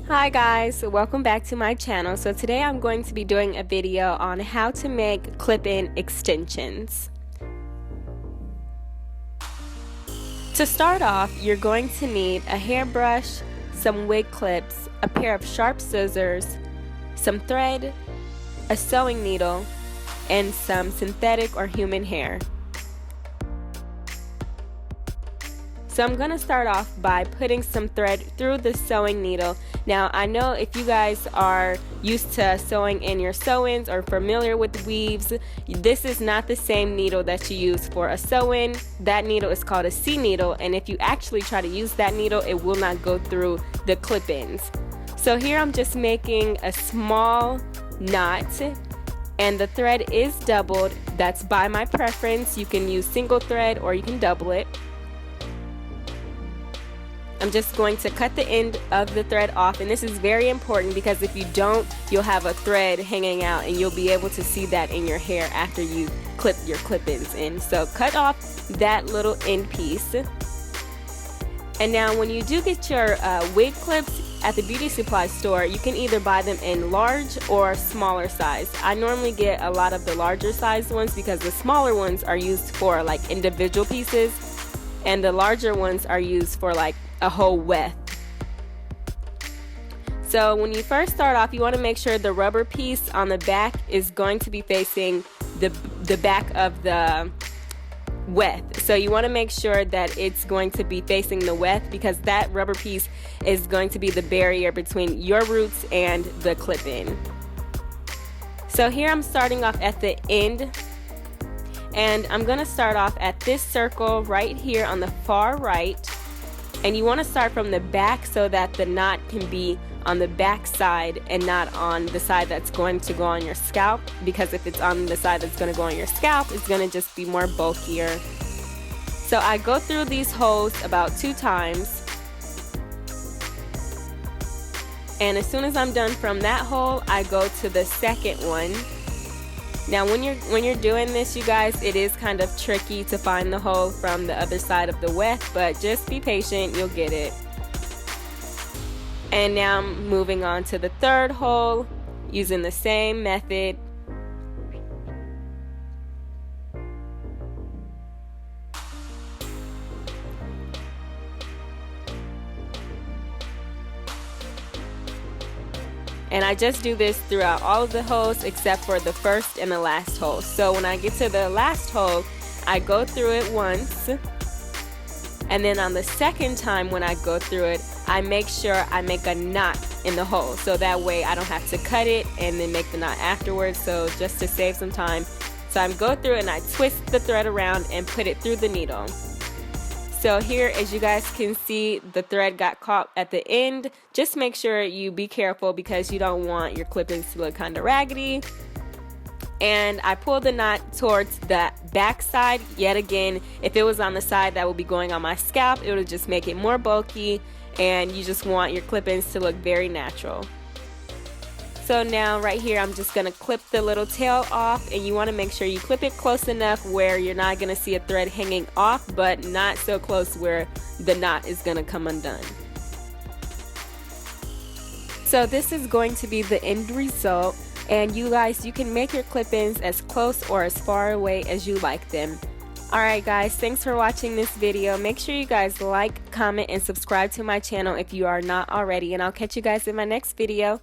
Hi guys, welcome back to my channel. So today I'm going to be doing a video on how to make clip-in extensions. To start off, you're going to need a hairbrush, some wig clips, a pair of sharp scissors, some thread, a sewing needle, and some synthetic or human hair. So I'm going to start off by putting some thread through the sewing needle. Now I know if you guys are used to sewing in your sew-ins or familiar with weaves, this is not the same needle that you use for a sew-in. That needle is called a C needle, and if you actually try to use that needle, it will not go through the clip-ins. So here I'm just making a small knot, and the thread is doubled. That's by my preference. You can use single thread or you can double it. I'm just going to cut the end of the thread off, and this is very important because if you don't, you'll have a thread hanging out and you'll be able to see that in your hair after you clip your clip-ins in. So cut off that little end piece. And now when you do get your wig clips at the beauty supply store, you can either buy them in large or smaller size. I normally get a lot of the larger size ones because the smaller ones are used for like individual pieces, and the larger ones are used for like a whole weft. So when you first start off, you want to make sure the rubber piece on the back is going to be facing the back of the weft. So you want to make sure that it's going to be facing the weft because that rubber piece is going to be the barrier between your roots and the clip-in. So here I'm starting off at the end, and I'm going to start off at this circle right here on the far right. And you want to start from the back so that the knot can be on the back side and not on the side that's going to go on your scalp, because if it's on the side that's going to go on your scalp, it's going to just be more bulkier. So I go through these holes about 2 times, and as soon as I'm done from that hole, I go to the second one. Now when you're doing this, you guys, it is kind of tricky to find the hole from the other side of the weft, but just be patient, you'll get it. And now I'm moving on to the third hole using the same method. And I just do this throughout all of the holes except for the first and the last hole. So when I get to the last hole, I go through it once, and then on the second time when I go through it, I make sure I make a knot in the hole, so that way I don't have to cut it and then make the knot afterwards, so just to save some time. So I go through and I twist the thread around and put it through the needle. So here, as you guys can see, the thread got caught at the end. Just make sure you be careful because you don't want your clip-ins to look kind of raggedy. And I pull the knot towards the back side. Yet again, if it was on the side that would be going on my scalp, it would just make it more bulky, and you just want your clip-ins to look very natural. So now right here, I'm just going to clip the little tail off, and you want to make sure you clip it close enough where you're not going to see a thread hanging off, but not so close where the knot is going to come undone. So this is going to be the end result, and you guys, you can make your clip-ins as close or as far away as you like them. Alright guys, thanks for watching this video. Make sure you guys like, comment, and subscribe to my channel if you are not already, and I'll catch you guys in my next video.